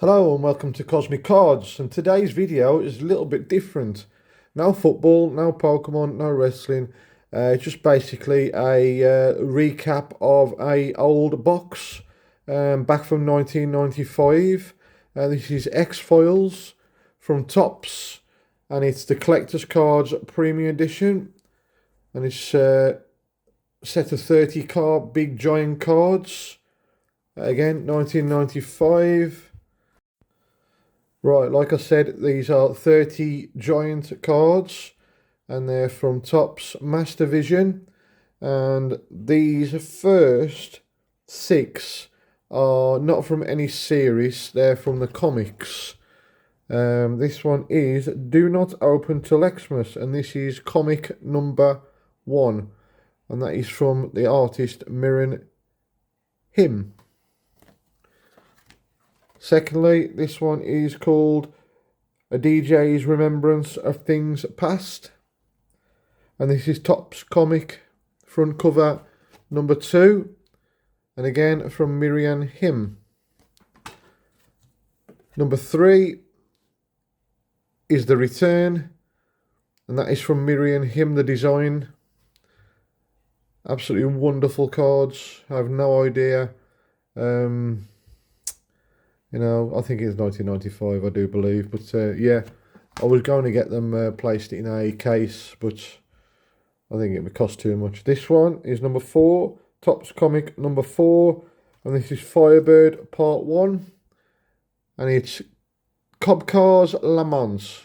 Hello and welcome to Cosmic Cards, and today's video is a little bit different. No football, no Pokemon, no wrestling. It's just basically a recap of a old box back from 1995. This is X-Files from Topps, and it's the Collector's Cards Premium Edition, and it's a set of 30 card big giant cards. Again, 1995. Right, like I said, these are 30 giant cards, and they're from Topps Mastervision. And these first 6 are not from any series, they're from the comics. This one is Do Not Open Till Xmas, and this is comic number 1. And that is from the artist Mirren Him. Secondly, this one is called A DJ's Remembrance of Things Past. And this is Topps comic front cover number 2. And again from Mirren Him. Number 3 is The Return. And that is from Mirren Him, the design. Absolutely wonderful cards. I have no idea. You know, I think it's 1995, I do believe. But yeah, I was going to get them placed in a case, but I think it would cost too much. This one is number 4, Topps comic number 4. And this is Firebird Part 1. And it's Cobb Cars Le Mans.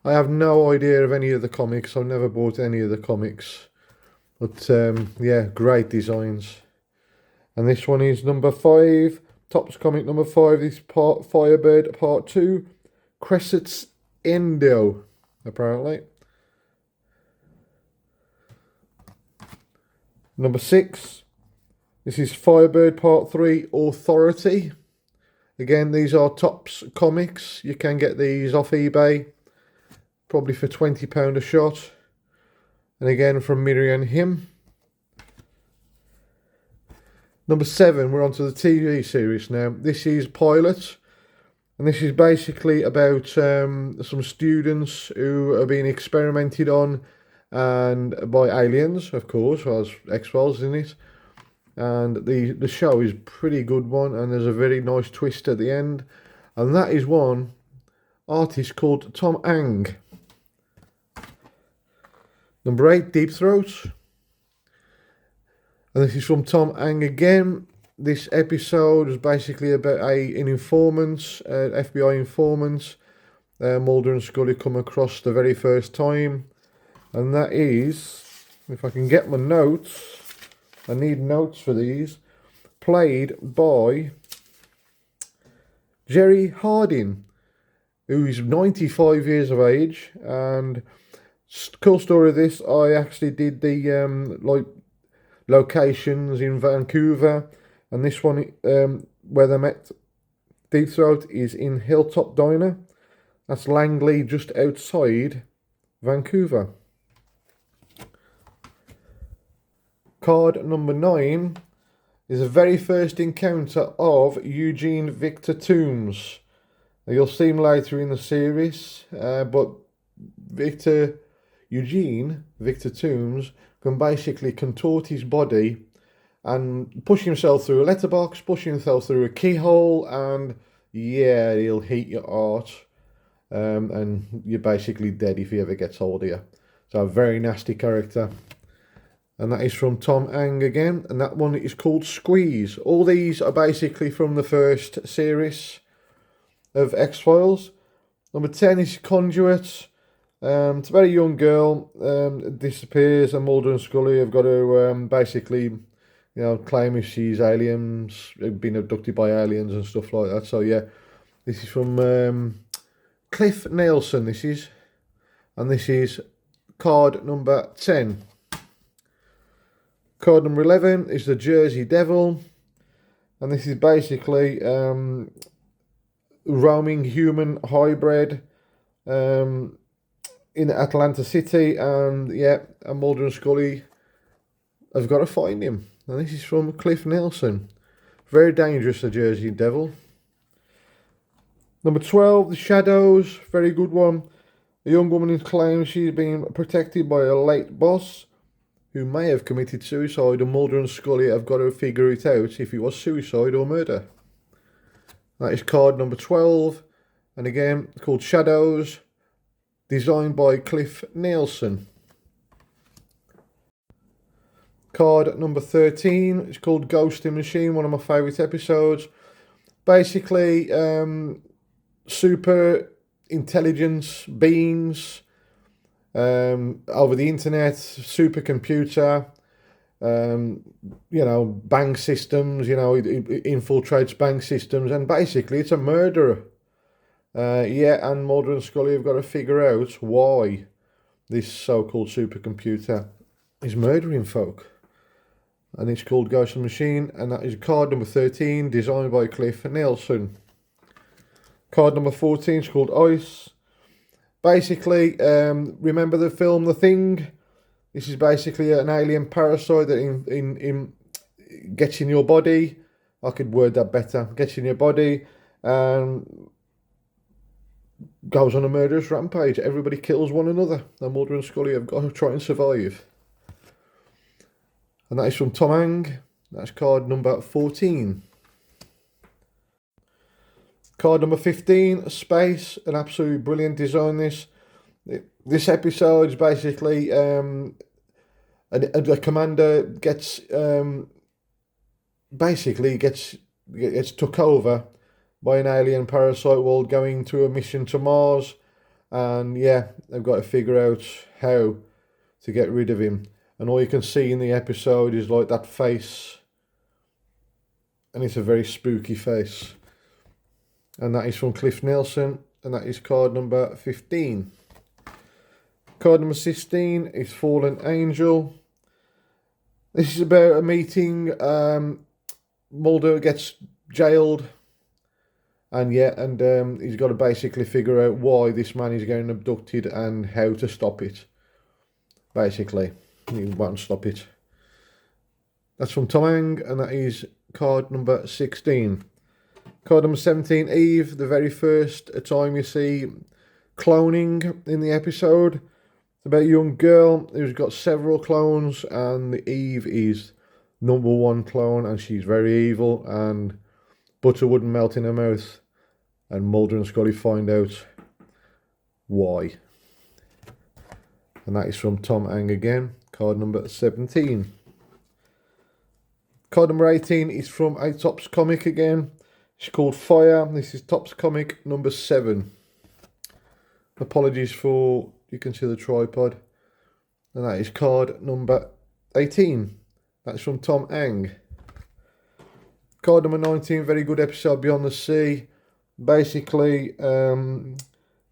I have no idea of any of the comics. I've never bought any of the comics. But yeah, great designs. And this one is number 5. Topps comic number 5 is Firebird Part 2, Crescent's Endo, apparently. Number 6, this is Firebird Part 3, Authority. Again, these are Topps comics. You can get these off eBay, probably for £20 a shot. And again, from Mirren Him. Number 7, we're on to the TV series now. This is Pilot, and this is basically about some students who are being experimented on and by aliens, of course, as X-Files in it. And the show is a pretty good one, and there's a very nice twist at the end. And that is one artist called Tom Ang. Number 8, Deep Throat. And this is from Tom Ang again. This episode is basically about an informant, FBI informant. Mulder and Scully come across the very first time. And that is, if I can get my notes, I need notes for these, played by Jerry Harding, who is 95 years of age. And cool story of this, I actually did the locations in Vancouver, and this one where they met Deep Throat is in Hilltop Diner. That's Langley, just outside Vancouver. Card number 9 is the very first encounter of Eugene Victor Toombs. Now, you'll see him later in the series, but Eugene Victor Toombs can basically contort his body and push himself through a letterbox, push himself through a keyhole, and yeah, he'll heat your heart. And you're basically dead if he ever gets hold of you. So a very nasty character. And that is from Tom Ang again, and that one is called Squeeze. All these are basically from the first series of X-Files. Number 10 is Conduit. It's about a young girl disappears, and Mulder and Scully have got to basically, claim if she's aliens, been abducted by aliens and stuff like that. So yeah, this is from Cliff Nelson. This is, and this is card number 10. Card number 11 is the Jersey Devil, and this is basically roaming human hybrid. In Atlanta City, and yeah, and Mulder and Scully have got to find him. And this is from Cliff Nelson. Very dangerous, the Jersey Devil. Number 12, The Shadows, very good one. A young woman claims she's been protected by a late boss who may have committed suicide, and Mulder and Scully have got to figure it out if it was suicide or murder. That is card number 12, and again, it's called Shadows, designed by Cliff Nielsen. Card number 13, it's called Ghosting Machine, one of my favourite episodes. Basically, super intelligence beings over the internet, supercomputer, bank systems, it infiltrates bank systems, and basically it's a murderer. And Mulder and Scully have got to figure out why this so-called supercomputer is murdering folk. And it's called Ghost Machine, and that is card number 13, designed by Cliff Nielsen. Card number 14 is called Ice. Basically, remember the film The Thing? This is basically an alien parasite that gets in your body. I could word that better. Gets in your body and goes on a murderous rampage. Everybody kills one another. And Mulder and Scully have got to try and survive. And that is from Tom Hang. That's card number 14. Card number 15, Space. An absolutely brilliant design. This episode is basically a commander gets took over by an alien parasite while going to a mission to Mars, and they've got to figure out how to get rid of him. And all you can see in the episode is like that face, and it's a very spooky face. And that is from Cliff Nielsen, and that is card number 15. Card number 16 is Fallen Angel. This is about a meeting. Mulder gets jailed, and he's got to basically figure out why this man is getting abducted and how to stop it. Basically, he won't stop it. That's from Tom Hang, and that is card number 16. Card number 17, Eve, the very first time you see cloning in the episode. It's about a young girl who's got several clones, and Eve is number one clone, and she's very evil, and butter wouldn't melt in her mouth, and Mulder and Scully find out why. And that is from Tom Hang again, card number 17. Card number 18 is from a Topps comic again. It's called Fire. This is Topps comic number 7. Apologies for, you can see the tripod. And that is card number 18. That's from Tom Hang. Card number 19, very good episode, Beyond the Sea. Basically,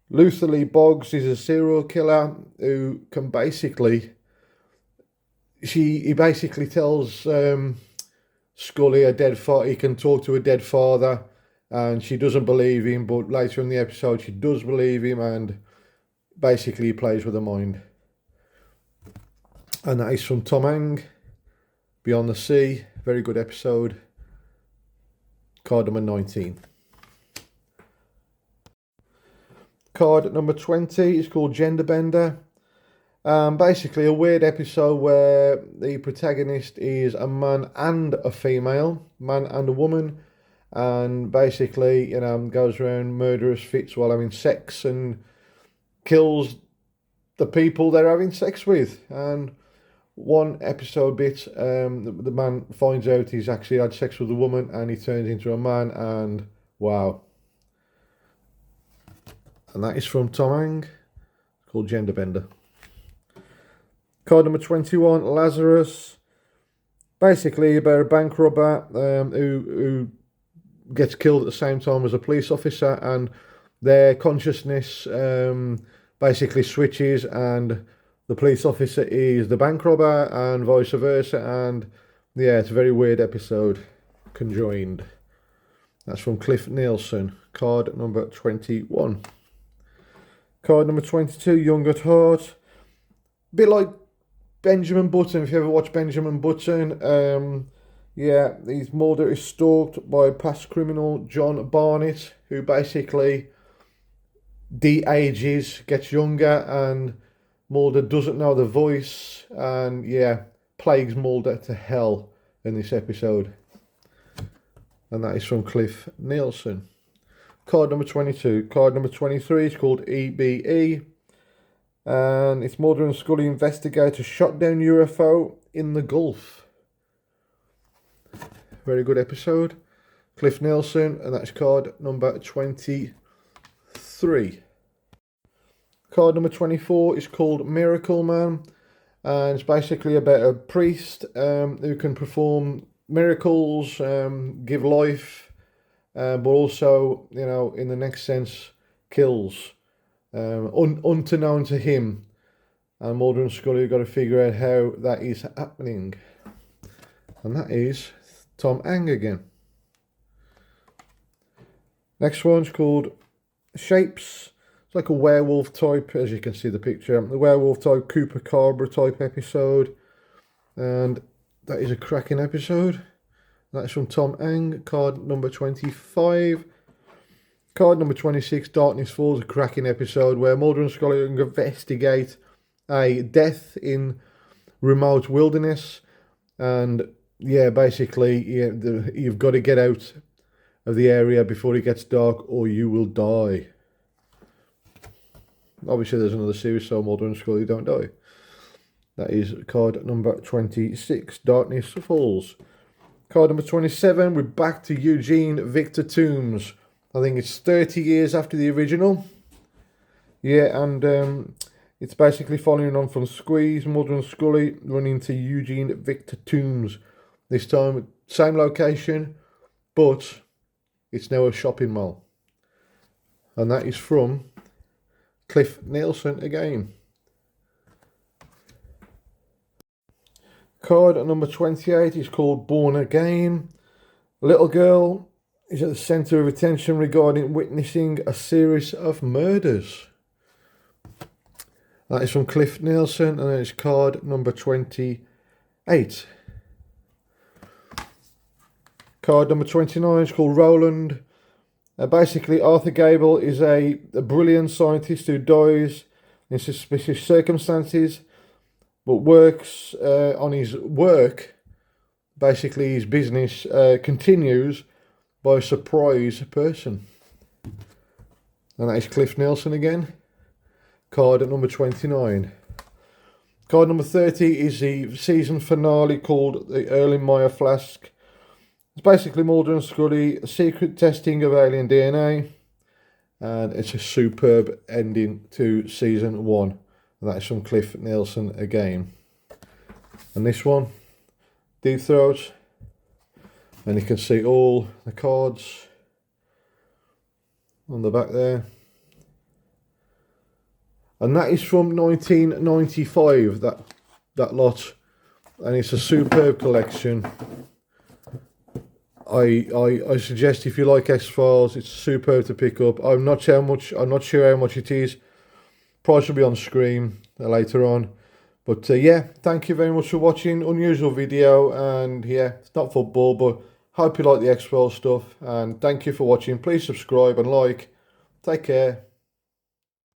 Luther Lee Boggs is a serial killer who can basically, he basically tells Scully he can talk to a dead father, and she doesn't believe him, but later in the episode she does believe him, and basically he plays with her mind. And that is from Tom Hang, Beyond the Sea, very good episode, card number 19. Card number 20 is called Gender Bender. Basically a weird episode where the protagonist is a man and a female, man and a woman, and basically, goes around murderous fits while having sex and kills the people they're having sex with. And one episode bit, the man finds out he's actually had sex with a woman, and he turns into a man, and wow. And that is from Tom Hang, called Gender Bender. Card number 21, Lazarus. Basically about a bank robber who gets killed at the same time as a police officer, and their consciousness basically switches, and the police officer is the bank robber and vice versa, and it's a very weird episode, conjoined. That's from Cliff Nielsen, card number 21. Card number 22, Young at Heart. A bit like Benjamin Button, if you ever watch Benjamin Button, Yeah, his Mulder is stalked by past criminal John Barnett, who basically de-ages, gets younger, and Mulder doesn't know the voice, and yeah, plagues Mulder to hell in this episode. And that is from Cliff Nielsen. Card number 22. Card number 23 is called EBE. And it's Mulder and Scully investigate a shot down UFO in the Gulf. Very good episode. Cliff Nielsen, and that's card number 23. Card number 24 is called Miracle Man. And it's basically about a priest who can perform miracles, give life, but also, you know, in the next sense, kills. Unbeknown to him. And Mulder and Scully have got to figure out how that is happening. And that is Tom Ang again. Next one's called Shapes. It's like a werewolf type, as you can see the picture. The werewolf type, Cooper Carver type episode. And that is a cracking episode. That's from Tom Ang, card number 25. Card number 26, Darkness Falls, a cracking episode where Mulder and Scully investigate a death in remote wilderness. And yeah, basically, yeah, you've got to get out of the area before it gets dark or you will die. Obviously, there's another series, so Mulder and Scully don't die. That is card number 26, Darkness Falls. Card number 27, we're back to Eugene Victor Toombs. I think it's 30 years after the original. Yeah, and it's basically following on from Squeeze, Mulder and Scully running into Eugene Victor Toombs. This time, same location, but it's now a shopping mall. And that is from Cliff Nielsen again. Card number 28 is called Born Again. A little girl is at the centre of attention regarding witnessing a series of murders. That is from Cliff Nielsen, and it's card number 28. Card number 29 is called Roland. Basically, Arthur Gable is a brilliant scientist who dies in suspicious circumstances, but works on his work. Basically, his business continues by a surprise person. And that is Cliff Nielsen again. Card at number 29. Card number 30 is the season finale called the Erlenmeyer Flask. It's basically Mulder and Scully, secret testing of alien DNA. And it's a superb ending to season 1. And that is from Cliff Nielsen again. And this one, Deep Throat. And you can see all the cards on the back there. And that is from 1995, that lot. And it's a superb collection. I suggest if you like X-Files, it's superb to pick up. I'm not sure how much it is. Price will be on screen later on. But yeah, thank you very much for watching. Unusual video, and yeah, it's not football, but hope you like the X-Files stuff. And thank you for watching. Please subscribe and like. Take care.